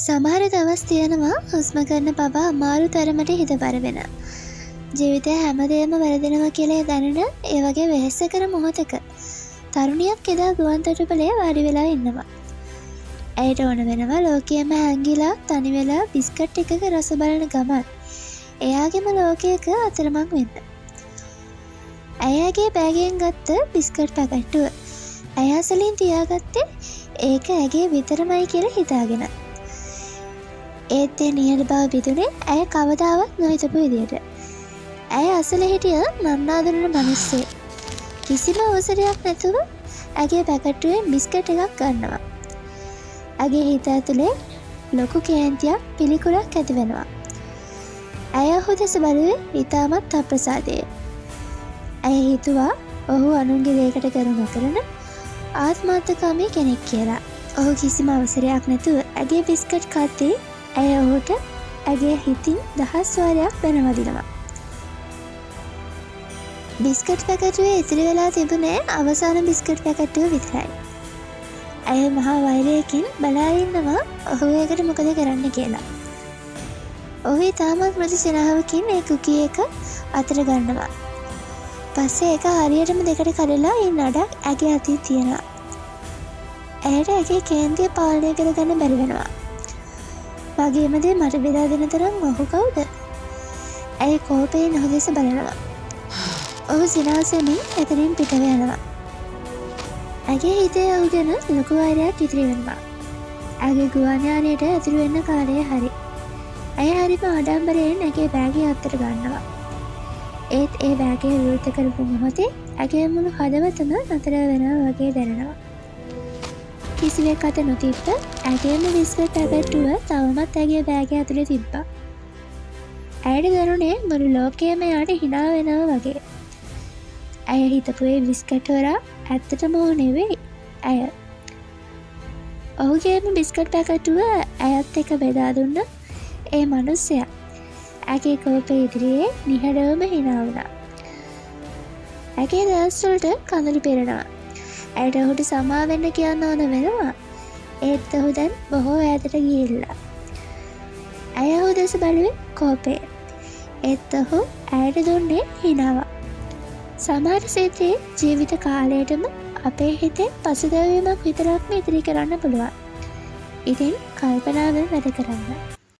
සමහර දවස් තියෙනවා හුස්ම ගන්න පවා අමාරු තරමට හිතබර වෙන. ජීවිතය හැමදේම වැරදෙනවා කියලා දැනෙන ඒ වගේ වෙහෙසකර මොහොතක තරුණියක් එදා ගුවන්තොටුපළේ වාඩි වෙලා ඉන්නවා. ඇයට ඕන වෙනවා ලෝකයේම හැංගිලා තනි වෙලා බිස්කට් එකක රස බලන ගමන් එයාගේම ලෝකයක අතරමං වෙන්න. ඇයගේ බෑගයෙන් ගත්ත බිස්කට් පැකට්ටුව ඇය අසලින් තියාගත්තේ ඒක ඇගේ විතරමයි කියලා හිතාගෙන. ඒත් ඒ නිහඬ බව බිඳුනේ ඇය කවදාවත් නොහිතපු විදියට. ඇය අසල හිටිය නන්නාඳුනන මිනිස්සෙක්. කිසිම අවසරයක් නැතුව ඇගේ පැකට්ටුවෙන් බිස්කට් එකක් ගන්නවා. ඇගේ හිත ඇතුලේ ලොකු කේන්තියක් පිළිකුලක් ඇති වෙනවා. ඇය ඔහු දෙස බැලුවේ ඉතාමත් අප්‍රසාදයෙන්. ඇය හිතුවා ඔහු අනුන්ගේ දේකට කරු නොකරන ආත්මාර්ථකාමී කෙනෙක් කියලා. ඔහු කිසිම අවසරයක් නැතුව ඇගේ බිස්කට් කද්දී ඇය ඔහුට ඇගේ හිතින් 10 වාරයක් බැනවදිනවා. බිස්කට් පැකටුවේ ඉතිරි වෙලා තිබුණේ අවසාන බිස්කට් පැකටුව විතරයි. ඇය මහා වෛරයකින් බලා ඉන්නවා ඔහු ඒකට මොකද කරන්න කියලා. ඔහු ඉතාමත් මෘදු සිනහවකින් ඒ කුකී එක අතට ගන්නවා. පස්සේ ඒක හරියටම දෙකට කඩලා ඒ නඩක් ඇගේ අතේ තියනවා. ඇයට ඇගේ කේන්තිය පාලනය කරගන්න බැරි වෙනවා. වගේම දේ මට බෙදා දෙන තරම් ඔහු කවුද? ඇය කෝපයෙන් ඔහු දෙස බලනවා. ඔහු සිනාසෙමින් එතනින් පිටව යනවා. ඇගේ හිතේ ඔහු ගැන ලොකු වෛරයක් ඉතිරි වෙනවා. ඇගේ ගුවන් යානයට ඇතුළු වෙන්න කාලය හරි. ඇය හරිම ආඩම්බරයෙන් ඇගේ බෑගය අත්තට ගන්නවා. ඒත් ඒ බෑගය විවෘත කරපු මොහොතේ ඇගේ මුළු හදවතම නතර වෙනවා වගේ දැනෙනවා. කිසිවෙක් අත නොතිබ්බ ඇගේම බිස්කට් පැකට්ටුව තවමත් ඇගේ බෑගය ඇතුලේ තිබ්බා. ඇයට දැනුනේ මුළු ලෝකයම එයාට hina වෙනවා වගේ. ඇය හිතපු ඒ බිස්කට් හොරා ඇත්තටම ඔහු නෙවෙයි. ඇය. ඔහුගේම බිස්කට් පැකට්ටුව ඇයත් එක්ක බෙදා දුන්න ඒ මිනිස්සයා ඇගේ කෝපය ඉදිරියේ නිහඬවම hina වුණා. ඇගේ දවස් වලට කඳුළු පෙරනවා. ඇයට ඔහුට සමා වෙන්න කියන්න ඕන වෙනවා. ඒත් ඔහු දැන් බොහෝ ඈතට ගිහිල්ලා. ඇය ඔහු දෙස බැලුවේ කෝපයෙන්. ඒත් ඔහු ඇයට දුන්නේ හිනාවක්. සමහර සෙතේ ජීවිත කාලයටම අපේ හිතේ පසුතැවීමක් විතරක්ම ඉතිරි කරන්න පුළුවන්. ඉතින් කල්පනාවෙන් වැඩ කරන්න.